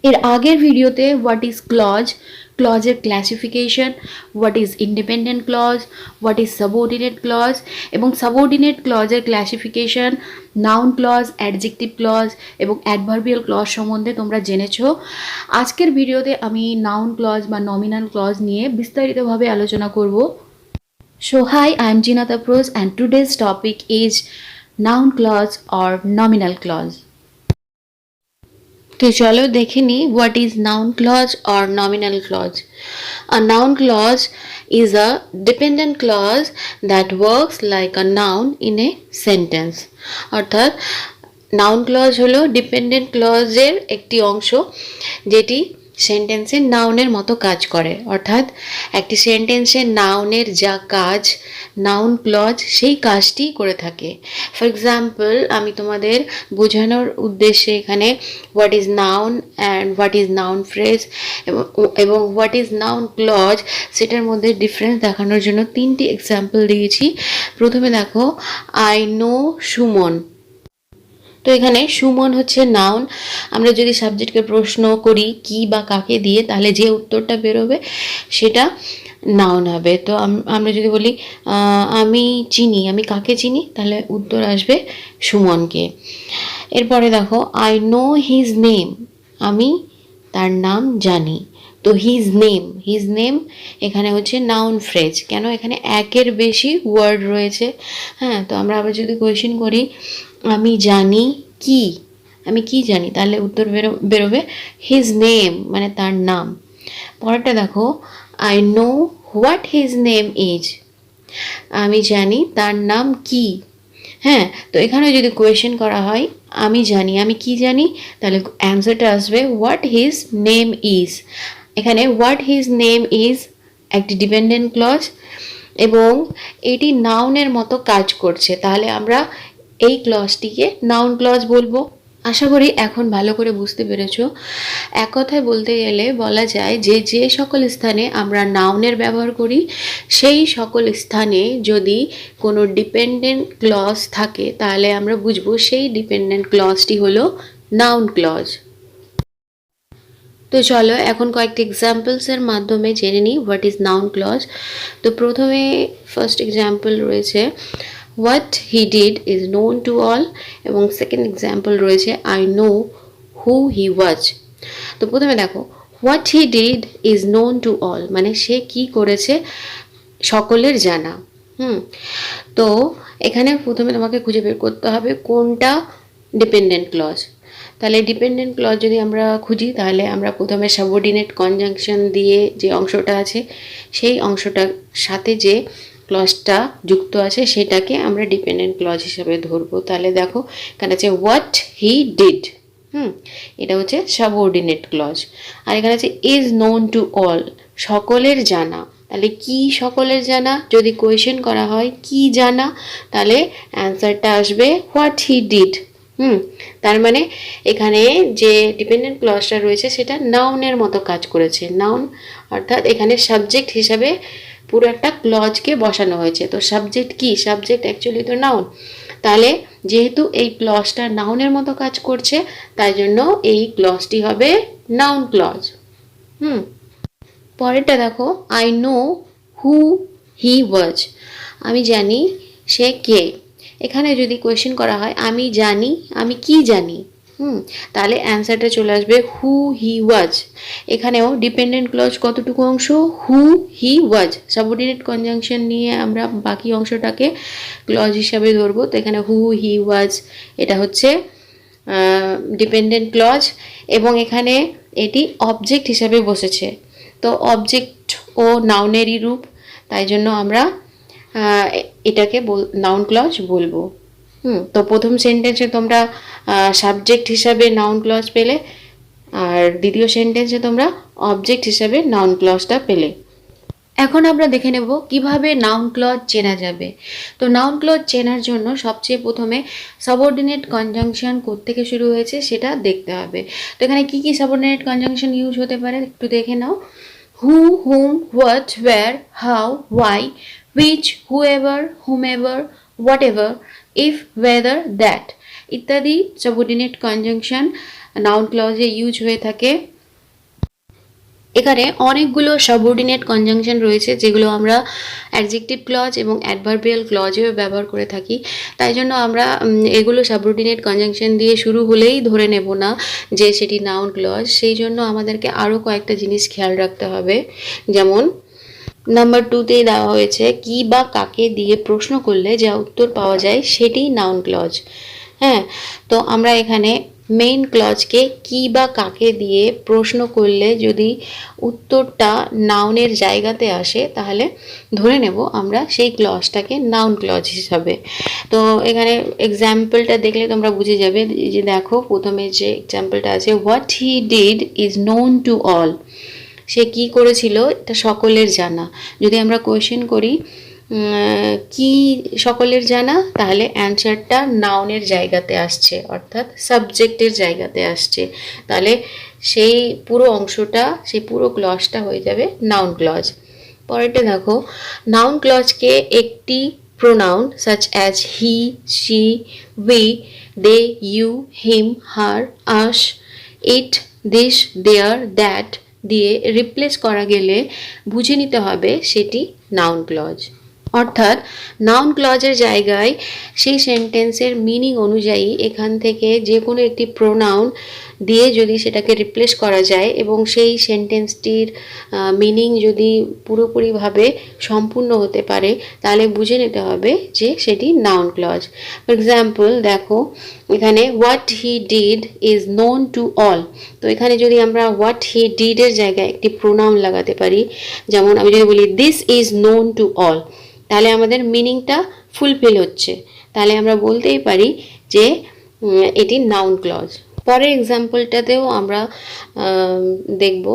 এর আগের ভিডিওতে হোয়াট ইজ ক্লজ, ক্লজের classification, what is independent clause, what is subordinate clause এবং সাবঅর্ডিনেট ক্লজের classification, noun clause, adjective clause এবং অ্যাডভার্বিয়াল ক্লজ সম্বন্ধে তোমরা জেনেছো। আজকের ভিডিওতে আমি নাউন ক্লজ বা নমিনাল ক্লজ নিয়ে বিস্তারিতভাবে আলোচনা করব। So hi, I am Jinat Afrose and today's topic is noun clause or nominal clause. तो चलो देखे नी what is noun clause or nominal clause. A noun clause is a dependent clause that works like a noun in a sentence. অর্থাৎ noun clause হলো dependent clause এর একটি অংশ যেটি সেন্টেন্সের নাউনের মতো কাজ করে। অর্থাৎ একটি সেন্টেন্সের নাউনের যা কাজ নাউন ক্লজ সেই কাজটি করে থাকে। ফর এক্সাম্পল আমি তোমাদের বোঝানোর উদ্দেশ্যে এখানে what is noun and what is noun phrase এবং হোয়াট ইজ নাউন ক্লজ সেটার মধ্যে ডিফারেন্স দেখানোর জন্য তিনটি এক্সাম্পল দিয়েছি। প্রথমে দেখো, আই নো সুমন। তো এখানে সুমন হচ্ছে নাউন। আমরা যদি সাবজেক্টকে প্রশ্ন করি কি বা কাকে দিয়ে, তাহলে যে উত্তরটা বেরোবে সেটা নাউন হবে। তো আমরা যদি বলি আমি চিনি, আমি কাকে চিনি, তাহলে উত্তর আসবে সুমনকে। এরপরে দেখো, আই নো হিজ নেম, আমি তার নাম জানি। তো হিজ নেম এখানে হচ্ছে নাউন ফ্রেজ। কেন? এখানে একের বেশি ওয়ার্ড রয়েছে। হ্যাঁ, তো আমরা আবার যদি কোয়েশ্চেন করি আমি জানি কি, আমি কি জানি, তাহলে উত্তর বেরোবে হিজ নেম মানে তার নাম। পরেরটা দেখো, I know what his name is, আমি জানি তার নাম কি। হ্যাঁ, তো এখানে যদি কোয়েশ্চেন করা হয় আমি জানি, আমি কি জানি, তাহলে অ্যান্সারটা আসবে হোয়াট হিজ নেম ইজ। এখানে হোয়াট হিজ নেম ইজ একটি ডিপেন্ডেন্ট ক্লজ এবং এটি নাউনের মতো কাজ করছে, তাহলে আমরা এই ক্লজটিকে নাউন ক্লজ বলবো। আশা করি এখন ভালো করে বুঝতে পেরেছো। এক কথায় বলতে গেলে বলা যায় যে যে সকল স্থানে আমরা নাউনের ব্যবহার করি সেই সকল স্থানে যদি কোনো ডিপেন্ডেন্ট ক্লজ থাকে তাহলে আমরা বুঝবো সেই ডিপেন্ডেন্ট ক্লজটি হলো নাউন ক্লজ। তো চলো এখন কয়েকটি এক্সাম্পলসের মাধ্যমে জেনে নিই হোয়াট ইজ নাউন ক্লজ। তো প্রথমে ফার্স্ট এক্সাম্পল রয়েছে what he did is known to all এবং সেকেন্ড এক্সাম্পল রয়েছে I know who he was. তো প্রথমে দেখো, what he did is known to all মানে সে কি করেছে সকলের জানা। তো এখানে প্রথমে তোমাকে খুঁজে বের করতে হবে কোনটা ডিপেন্ডেন্ট ক্লজ। তাহলে ডিপেন্ডেন্ট ক্লজ যদি আমরা খুঁজি তাহলে আমরা প্রথমে সাবঅর্ডিনেট কনজাংশন দিয়ে যে অংশটা আছে সেই অংশটার সাথে যে ক্লজটা যুক্ত আছে সেটাকে আমরা ডিপেন্ডেন্ট ক্লজ হিসাবে ধরবো। তাহলে দেখো এখানে আছে হোয়াট হি ডিড, এটা হচ্ছে সাবঅর্ডিনেট ক্লজ। আর এখানে আছে ইজ নোন টু অল, সকলের জানা। তাহলে কি সকলের জানা, যদি কোয়েশ্চেন করা হয় কি জানা, তাহলে অ্যান্সারটা আসবে হোয়াট হি ডিড। তার মানে এখানে যে ডিপেন্ডেন্ট ক্লজটা রয়েছে সেটা নাউনের মতো কাজ করেছে। নাউন অর্থাৎ এখানে সাবজেক্ট হিসাবে পুরো একটা ক্লজকে বসানো হয়েছে। তো সাবজেক্ট কি? সাবজেক্ট অ্যাকচুয়ালি তো নাউন। তাহলে যেহেতু এই ক্লজটা নাউনের মতো কাজ করছে তাই জন্য এই ক্লজটি হবে নাউন ক্লজ। পরেরটা দেখো, আই নো হু হি ওয়াজ, আমি জানি সে কে। এখানে যদি কোয়েশ্চেন করা হয় আমি জানি, আমি কি জানি, তাহলে অ্যান্সারটা চলে আসবে হু হি ওয়াজ। এখানেও ডিপেন্ডেন্ট ক্লজ কতটুকু অংশ? হু হি ওয়াজ। সাবঅর্ডিনেট কনজাংশন নিয়ে আমরা বাকি অংশটাকে ক্লজ হিসাবে ধরবো। তো এখানে হু হি ওয়াজ এটা হচ্ছে ডিপেন্ডেন্ট ক্লজ এবং এখানে এটি অবজেক্ট হিসাবে বসেছে। তো অবজেক্ট ও নাউনেরই রূপ, তাই জন্য আমরা এটাকে নাউন ক্লজ বলবো। তো প্রথম সেন্টেন্সে তোমরা সাবজেক্ট হিসাবে নাউন ক্লজ পেলে আর দ্বিতীয় সেন্টেন্সে তোমরা অবজেক্ট হিসাবে নাউন ক্লজটা পেলে। এখন আমরা দেখে নেব কিভাবে নাউন ক্লজ চেনা যাবে। তো নাউন ক্লজ চেনার জন্য সবচেয়ে প্রথমে সাবঅর্ডিনেট কনজাংশন কোত্থেকে শুরু হয়েছে সেটা দেখতে হবে। তো এখানে কি কি সাবঅর্ডিনেট কনজাংশন ইউজ হতে পারে একটু দেখে নাও। Who, whom, what, where, how, why, which, whoever, whomever, whatever, if, whether, that. ইত্যাদি সাবঅর্ডিনেট কনজাংশন নাউন ক্লজে ইউজ হয়ে থাকে। এখানে অনেকগুলো সাবঅর্ডিনেট কনজাংশন রয়েছে যেগুলো আমরা অ্যাডজেক্টিভ ক্লজ এবং অ্যাডভার্বিয়াল ক্লজেও ব্যবহার করে থাকি। তাই জন্য আমরা এগুলো সাবঅর্ডিনেট কনজাংশন দিয়ে শুরু হলেই ধরে নেব না যে সেটি নাউন ক্লজ। সেই জন্য আমাদেরকে আরও কয়েকটা জিনিস খেয়াল রাখতে হবে। যেমন নাম্বার 2তেই দেওয়া হয়েছে কি বা কাকে দিয়ে প্রশ্ন করলে যা উত্তর পাওয়া যায় সেটি নাউন ক্লজ। হ্যাঁ, তো আমরা এখানে মেইন ক্লজকে কি বা কাকে দিয়ে প্রশ্ন করলে যদি উত্তরটা নাউনের জায়গাতে আসে তাহলে ধরে নেব আমরা সেই ক্লজটাকে নাউন ক্লজ হিসাবে। তো এখানে এক্সাম্পলটা দেখলে তোমরা বুঝে যাবে। যে দেখো প্রথমে যে এক্সাম্পলটা আছে, what he did is known to all. সে কি করেছিল এটা সকলের জানা। যদি আমরা কোয়েশ্চেন করি কি সকলের জানা, তাহলে অ্যান্সারটা নাউনের জায়গাতে আসছে, অর্থাৎ সাবজেক্টের জায়গাতে আসছে। তাহলে সেই পুরো অংশটা, সেই পুরো ক্লজটা হয়ে যাবে নাউন ক্লজ। পরেরটা দেখো, নাউন ক্লজকে একটি pronoun such as he, she, we, they, you, him, her, us, it, this, there, that দিয়ে রিপ্লেস করা গেলে বুঝে নিতে হবে সেটি নাউন ক্লজ। অর্থাৎ নাউন ক্লজের জায়গায় সেই সেন্টেন্সের মিনিং অনুযায়ী এখান থেকে যে কোনো একটি প্রোনাউন দিয়ে যদি সেটাকে রিপ্লেস করা যায় এবং সেই সেন্টেন্সটির মিনিং যদি পুরোপুরিভাবে সম্পূর্ণ হতে পারে তাহলে বুঝে নিতে হবে যে সেটি নাউন ক্লজ। ফর এক্সাম্পল দেখো এখানে what he did is known to all. তো এখানে যদি আমরা হোয়াট হি ডিডের জায়গায় একটি প্রোনাউন লাগাতে পারি, যেমন আমি যদি বলি this is known to all, তাহলে আমাদের মিনিংটা ফুলফিল হচ্ছে। তাহলে আমরা বলতেই পারি যে এটি নাউন ক্লজ। পরের এক্সাম্পলটাতেও আমরা দেখব।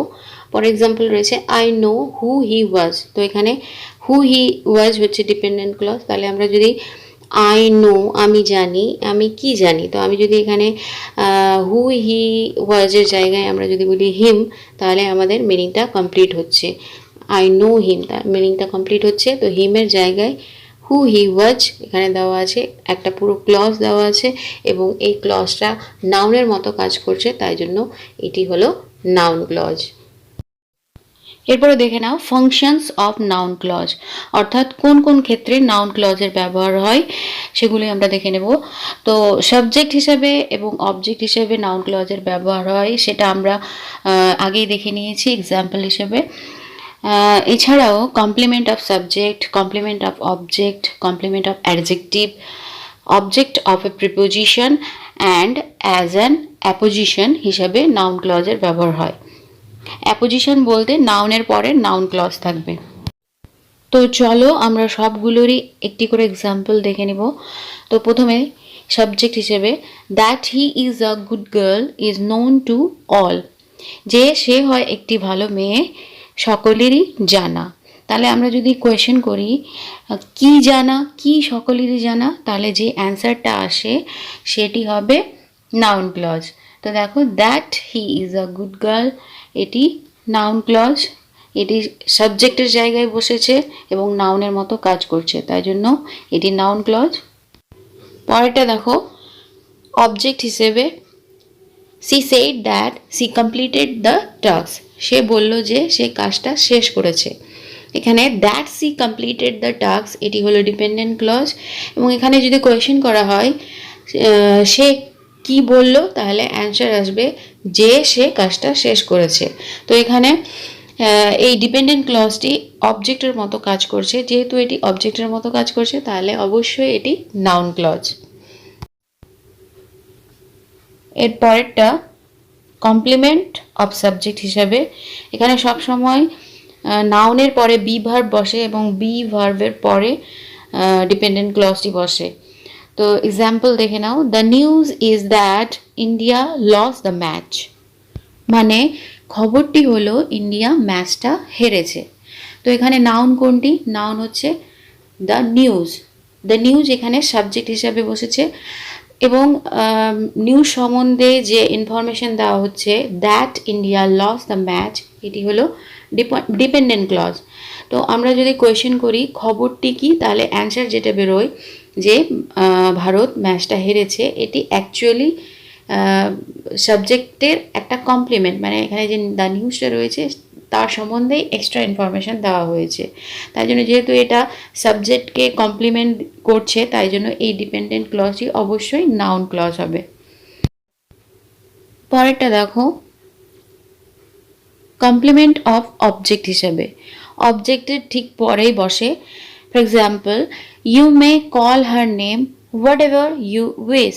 পরের এক্সাম্পল রয়েছে I know who he was. তো এখানে হু হি ওয়াজ হচ্ছে ডিপেন্ডেন্ট ক্লজ। তাহলে আমরা যদি আই নো আমি জানি, আমি কি জানি, তো আমি যদি এখানে হু হি ওয়াজের জায়গায় আমরা যদি বলি হিম, তাহলে আমাদের মিনিংটা কমপ্লিট হচ্ছে। আই নো হিম, তার মিনিংটা কমপ্লিট হচ্ছে। তো হিমের জায়গায় হু হি ওয়াজ এখানে দেওয়া আছে, একটা পুরো ক্লজ দেওয়া আছে এবং এই ক্লজটা নাউনের মতো কাজ করছে, তাই জন্য এটি হলো নাউন ক্লজ। এরপরে দেখে নাও ফাংশনস অফ নাউন ক্লজ, অর্থাৎ কোন কোন ক্ষেত্রে নাউন ক্লজের ব্যবহার হয় সেগুলি আমরা দেখে নেব। তো সাবজেক্ট হিসাবে এবং অবজেক্ট হিসাবে নাউন ক্লজের ব্যবহার হয় সেটা আমরা আগেই দেখে নিয়েছি এক্সাম্পল হিসেবে। এছাড়াও complement of subject, complement of object, complement of adjective, object of a preposition and as an apposition হিসাবে নাউন ক্লজের ব্যবহার হয়। অ্যাপোজিশন বলতে নাউনের পরে নাউন ক্লজ থাকবে। তো চলো আমরা সবগুলোরই একটি করে এক্সাম্পল দেখে নিব। তো প্রথমে সাবজেক্ট হিসেবে that he is a good girl is known to all. যে সে হয় একটি ভালো মেয়ে সকলেরই জানা। তাহলে আমরা যদি কোয়েশ্চেন করি কি জানা, কি সকলেরই জানা, তাহলে যে অ্যান্সারটা আসে সেটি হবে নাউন ক্লজ। তো দেখো that he is a good girl, এটি নাউন ক্লজ। এটি সাবজেক্টের জায়গায় বসেছে এবং নাউনের মতো কাজ করছে, তাই জন্য এটি নাউন ক্লজ। পরেরটা দেখো অবজেক্ট হিসেবে she said that she completed the task. সে বলল যে সে কাজটা শেষ করেছে। এখানে that she completed the task এটি হলো ডিপেন্ডেন্ট ক্লজ এবং এখানে যদি কোয়েশ্চেন করা হয় সে কি বলল, তাহলে অ্যান্সার আসবে যে সে কাজটা শেষ করেছে। তো এখানে এই ডিপেন্ডেন্ট ক্লজটি অবজেক্টের মতো কাজ করছে। যেহেতু এটি অবজেক্টের মতো কাজ করছে তাহলে অবশ্যই এটি নাউন ক্লজ। এর পরেরটা কমপ্লিমেন্ট অফ সাবজেক্ট হিসাবে, এখানে সবসময় নাউনের পরে বি ভার্ব বসে এবং বি ভার্বের পরে ডিপেন্ডেন্ট ক্লজটি বসে। তো এক্সাম্পল দেখে নাও, the news is that India lost the match. মানে খবরটি হলো ইন্ডিয়া ম্যাচটা হেরেছে। তো এখানে নাউন কোনটি? নাউন হচ্ছে দ্য নিউজ। দ্য নিউজ এখানে সাবজেক্ট হিসাবে বসেছে এবং নিউজ সম্বন্ধে যে ইনফরমেশন দেওয়া হচ্ছে that India lost the match, এটি হলো ডিপেন্ডেন্ট ক্লজ। তো আমরা যদি কোয়েশ্চেন করি খবরটি কি, তাহলে অ্যান্সার যেটা বেরোয় যে ভারত ম্যাচটা হেরেছে, এটি অ্যাকচুয়ালি সাবজেক্টের একটা কমপ্লিমেন্ট, মানে এখানে যে দ্য নিউজটা রয়েছে তার সম্বন্ধেই এক্সট্রা ইনফরমেশান দেওয়া হয়েছে। তাই জন্য যেহেতু এটা সাবজেক্টকে কমপ্লিমেন্ট করছে, তাই জন্য এই ডিপেন্ডেন্ট ক্লজটি অবশ্যই নাউন ক্লজ হবে। পরেরটা দেখো, কমপ্লিমেন্ট অফ অবজেক্ট হিসেবে অবজেক্টের ঠিক পরেই বসে। For example, you may call her name whatever you wish,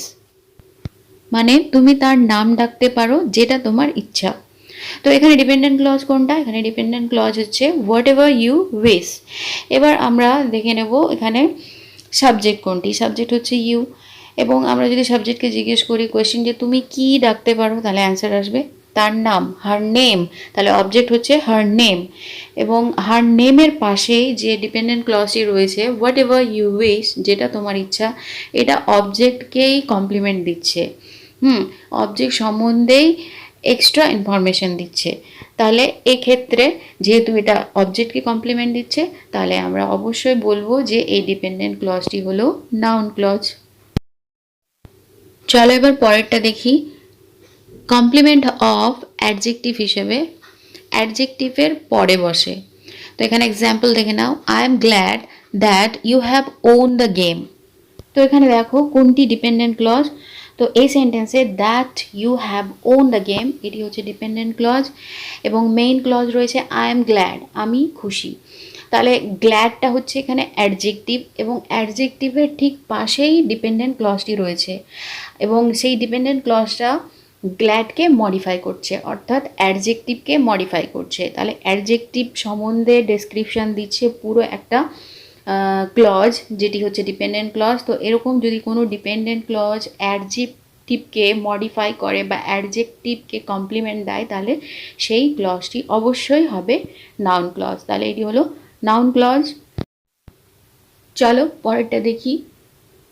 মানে তুমি তার নাম ডাকতে পারো যেটা তোমার ইচ্ছা। তো এখানে ডিপেন্ডেন্ট ক্লজ কোনটা? এখানে ডিপেন্ডেন্ট ক্লজ হচ্ছে হোয়াট এভার ইউ উইশ। এবার আমরা দেখে নেব এখানে সাবজেক্ট কোনটি। সাবজেক্ট হচ্ছে ইউ, এবং আমরা যদি সাবজেক্টকে জিজ্ঞেস করি কোয়েশ্চেন যে তুমি কি ডাকতে পারো, তাহলে অ্যান্সার আসবে তার নাম, হার নেম। তাহলে অবজেক্ট হচ্ছে হার নেম, এবং হার নেমের পাশেই যে ডিপেন্ডেন্ট ক্লজটি রয়েছে হোয়াট এভার ইউ উইশ, যেটা তোমার ইচ্ছা, এটা অবজেক্টকেই কমপ্লিমেন্ট দিচ্ছে। অবজেক্ট সম্বন্ধেই এক্সট্রা ইনফরমেশন দিচ্ছে। তাহলে এক্ষেত্রে যেহেতু এটা অবজেক্টকে কমপ্লিমেন্ট দিচ্ছে, তাহলে আমরা অবশ্যই বলবো যে এই ডিপেন্ডেন্ট ক্লজটি হলো নাউন ক্লজ। চলো এবার পরেরটা দেখি, কমপ্লিমেন্ট অফ অ্যাডজেক্টিভ হিসেবে অ্যাডজেক্টিভের পরে বসে। তো এখানে এক্সাম্পল দেখে নাও, I am glad that you have won the game. তো এখানে দেখো কোনটি ডিপেন্ডেন্ট ক্লজ। তো এই সেন্টেন্সে that you have won the game, এটি হচ্ছে ডিপেন্ডেন্ট ক্লজ, এবং মেইন ক্লজ রয়েছে আই এম গ্ল্যাড, আমি খুশি। তাহলে গ্ল্যাডটা হচ্ছে এখানে অ্যাডজেক্টিভ, এবং অ্যাডজেক্টিভের ঠিক পাশেই ডিপেন্ডেন্ট ক্লজটি রয়েছে, এবং সেই ডিপেন্ডেন্ট ক্লজটা গ্ল্যাডকে মডিফাই করছে, অর্থাৎ অ্যাডজেক্টিভকে মডিফাই করছে। তাহলে অ্যাডজেক্টিভ সম্বন্ধে ডেসক্রিপশান দিচ্ছে পুরো একটা ক্লজ, যেটি হচ্ছে ডিপেন্ডেন্ট ক্লজ। তো এরকম যদি কোনো ডিপেন্ডেন্ট ক্লজ অ্যাডজেক্টিভকে মডিফাই করে বা অ্যাডজেক্টিভকে কমপ্লিমেন্ট দেয়, তাহলে সেই ক্লজটি অবশ্যই হবে নাউন ক্লজ। তাহলে এটি হলো নাউন ক্লজ। চলো পরেরটা দেখি।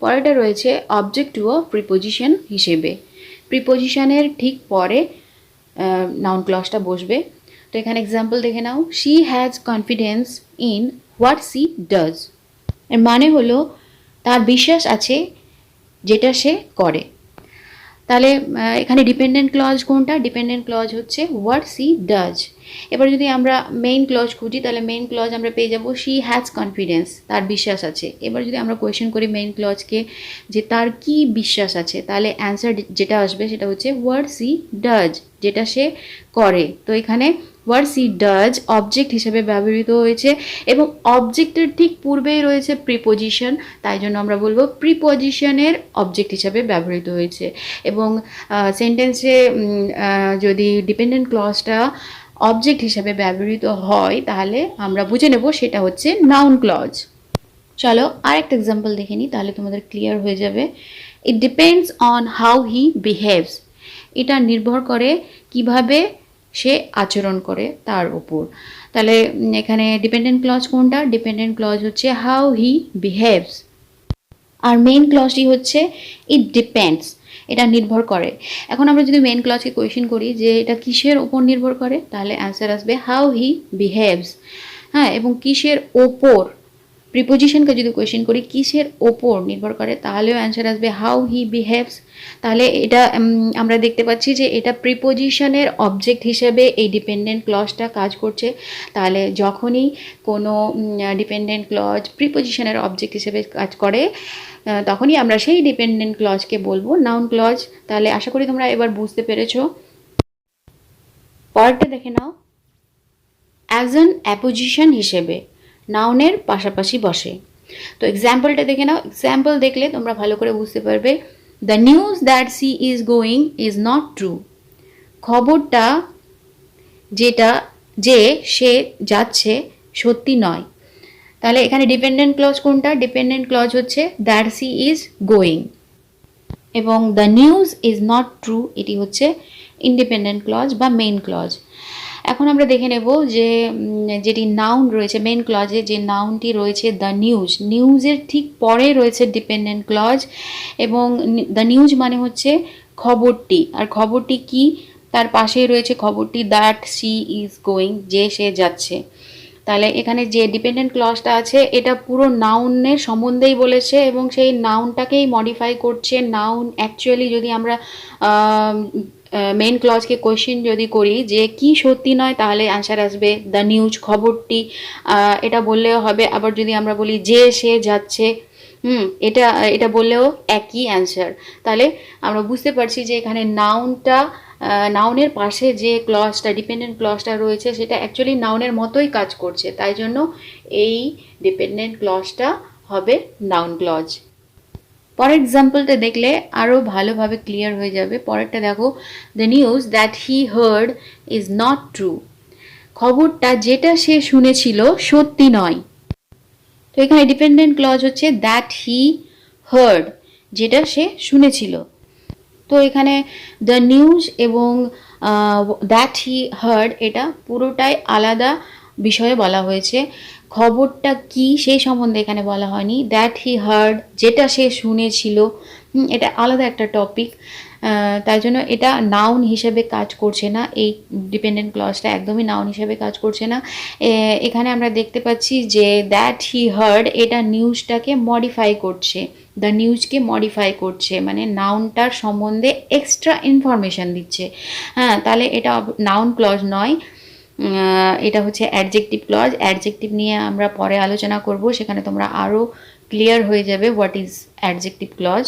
পরেরটা রয়েছে অবজেক্ট টু অ প্রিপোজিশন হিসেবে। প্রিপোজিশনের ঠিক পরে নাউন ক্লজটা বসবে। তো এখানে এক্সাম্পল দেখে নাও, she has confidence in what she does. এর মানে হলো তার বিশ্বাস আছে যেটা সে করে। তাহলে এখানে ডিপেন্ডেন্ট ক্লজ কোনটা? ডিপেন্ডেন্ট ক্লজ হচ্ছে হোয়াট সি ডাজ। এবার যদি আমরা মেইন ক্লজ খুঁজি, তাহলে মেইন ক্লজ আমরা পেয়ে যাব শি হ্যাজ কনফিডেন্স, তার বিশ্বাস আছে। এবার যদি আমরা কোয়েশ্চেন করি মেইন ক্লজকে যে তার কি বিশ্বাস আছে, তাহলে অ্যান্সার যেটা আসবে সেটা হচ্ছে হোয়াট সি ডাজ, যেটা সে করে। তো এখানে হোয়াট সি ডাজ অবজেক্ট হিসেবে ব্যবহৃত হয়েছে, এবং অবজেক্টের ঠিক পূর্বেই রয়েছে প্রিপোজিশন, তাই জন্য আমরা বলবো প্রিপোজিশনের অবজেক্ট হিসেবে ব্যবহৃত হয়েছে। এবং সেন্টেন্সে যদি ডিপেন্ডেন্ট ক্লজটা অবজেক্ট হিসেবে ব্যবহৃত হয়, তাহলে আমরা বুঝে নেব সেটা হচ্ছে নাউন ক্লজ। চলো আরেকটা এক্সাম্পল দেখে নিই, তাহলে তোমাদের ক্লিয়ার হয়ে যাবে। It depends on how he behaves, এটা নির্ভর করে কিভাবে সে আচরণ করে তার উপর। তাহলে এখানে ডিপেন্ডেন্ট ক্লজ কোনটা? ডিপেন্ডেন্ট ক্লজ হচ্ছে হাউ হি বিহেভস, আর মেইন ক্লজটি হচ্ছে ইট ডিপেন্ডস, এটা নির্ভর করে। এখন আমরা যদি মেইন ক্লজকে কোয়েশ্চেন করি যে এটা কিসের ওপর নির্ভর করে, তাহলে অ্যান্সার আসবে হাউ হি বিহেভস। হ্যাঁ, এবং কিসের ওপর, প্রিপোজিশনকে যদি কোয়েশ্চেন করি কিসের ওপর নির্ভর করে, তাহলেও অ্যান্সার আসবে হাউ হি বিহেভস। তাহলে এটা আমরা দেখতে পাচ্ছি যে এটা প্রিপোজিশনের অবজেক্ট হিসেবে এই ডিপেন্ডেন্ট ক্লজটা কাজ করছে। তাহলে যখনই কোনো ডিপেন্ডেন্ট ক্লজ প্রিপোজিশনের অবজেক্ট হিসেবে কাজ করে, তখনই আমরা সেই ডিপেন্ডেন্ট ক্লজকে বলবো নাউন ক্লজ। তাহলে আশা করি তোমরা এবার বুঝতে পেরেছো। পরেরটা দেখে নাও, অ্যাজ অ্যান অ্যাপোজিশন হিসেবে নাউনের পাশাপাশি বসে। তো এক্সাম্পলটা দেখে নাও, এক্সাম্পল দেখলে তোমরা ভালো করে বুঝতে পারবে। The news that she is going is not true, খবরটা যেটা যে সে যাচ্ছে সত্যি নয়। তাহলে এখানে ডিপেন্ডেন্ট ক্লজ কোনটা? ডিপেন্ডেন্ট ক্লজ হচ্ছে দ্যাট সি ইজ গোয়িং, এবং the news is not true এটি হচ্ছে ইন্ডিপেন্ডেন্ট ক্লজ বা মেইন ক্লজ। এখন আমরা দেখে নেব যে যেটি নাউন রয়েছে মেইন ক্লজে, যে নাউনটি রয়েছে দ্য নিউজ, নিউজের ঠিক পরে রয়েছে ডিপেন্ডেন্ট ক্লজ, এবং দ্য নিউজ মানে হচ্ছে খবরটি, আর খবরটি কি? তার পাশেই রয়েছে খবরটি দ্যাট সি ইজ গোয়িং, যে সে যাচ্ছে। তাহলে এখানে যে ডিপেন্ডেন্ট ক্লজটা আছে এটা পুরো নাউনের সম্বন্ধেই বলেছে এবং সেই নাউনটাকেই মডিফাই করছে। নাউন অ্যাকচুয়ালি যদি আমরা মেন ক্লজকে কোয়েশ্চেন যদি করি যে কি সত্যি নয়, তাহলে অ্যান্সার আসবে দ্য নিউজ, খবরটি। এটা বললেও হবে। আবার যদি আমরা বলি যে সে যাচ্ছে, এটা এটা বললেও একই অ্যান্সার। তাহলে আমরা বুঝতে পারছি যে এখানে নাউনের পাশে যে ক্লজটা, ডিপেন্ডেন্ট ক্লজটা রয়েছে, সেটা অ্যাকচুয়ালি নাউনের মতোই কাজ করছে। তাই জন্য এই ডিপেন্ডেন্ট ক্লজটা হবে নাউন ক্লজ। পরের এক্সাম্পলটা দেখলে আরও ভালোভাবে ক্লিয়ার হয়ে যাবে। পরেরটা দেখো, the news that he heard is not true. খবরটা যেটা সে শুনেছিল সত্যি নয়। তো এখানে ডিপেন্ডেন্ট ক্লজ হচ্ছে দ্যাট হি হার্ড, যেটা সে শুনেছিল। তো এখানে দ্য নিউজ এবং দ্যাট হি হার্ড এটা পুরোটাই আলাদা বিষয়ে বলা হয়েছে। খবরটা কি সেই সম্বন্ধে এখানে বলা হয়নি। দ্যাট হি হার্ড, যেটা সে শুনেছিল, এটা আলাদা একটা টপিক। তাই জন্য এটা নাউন হিসেবে কাজ করছে না। এই ডিপেন্ডেন্ট ক্লজটা একদমই নাউন হিসেবে কাজ করছে না। এখানে আমরা দেখতে পাচ্ছি যে দ্যাট হি হার্ড এটা নিউজটাকে মডিফাই করছে, দ্য নিউজকে মডিফাই করছে, মানে নাউনটার সম্বন্ধে এক্সট্রা ইনফরমেশান দিচ্ছে। হ্যাঁ, তাহলে এটা নাউন ক্লজ নয়, এটা হচ্ছে অ্যাডজেক্টিভ ক্লজ। অ্যাডজেক্টিভ নিয়ে আমরা পরে আলোচনা করব, সেখানে তোমরা আরও ক্লিয়ার হয়ে যাবে হোয়াট ইজ অ্যাডজেক্টিভ ক্লজ।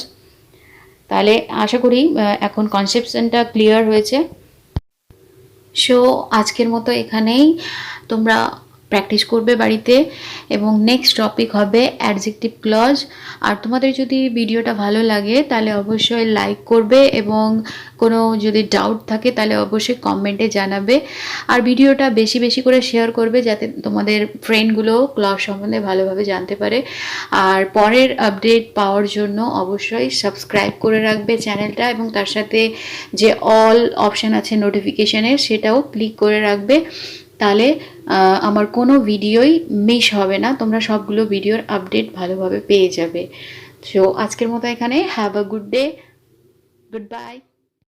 তাহলে আশা করি এখন কনসেপশনটা ক্লিয়ার হয়েছে। সো আজকের মতো এখানেই, তোমরা প্র্যাকটিস করবে বাড়িতে এবং নেক্সট টপিক হবে অ্যাডজেক্টিভ ক্লজ। আর তোমাদের যদি ভিডিওটা ভালো লাগে তাহলে অবশ্যই লাইক করবে এবং কোনো যদি ডাউট থাকে তাহলে অবশ্যই কমেন্টে জানাবে। আর ভিডিওটা বেশি বেশি করে শেয়ার করবে যাতে তোমাদের ফ্রেন্ডগুলো ক্লজ সম্বন্ধে ভালোভাবে জানতে পারে। আর পরের আপডেট পাওয়ার জন্য অবশ্যই সাবস্ক্রাইব করে রাখবে চ্যানেলটা এবং তার সাথে যে অল অপশান আছে নোটিফিকেশানের সেটাও ক্লিক করে রাখবে। তাহলে আমার কোনো ভিডিওই মিস হবে না, তোমরা সবগুলো ভিডিওর আপডেট ভালোভাবে পেয়ে যাবে। সো আজকের মতো এখানে, have a good day, good bye.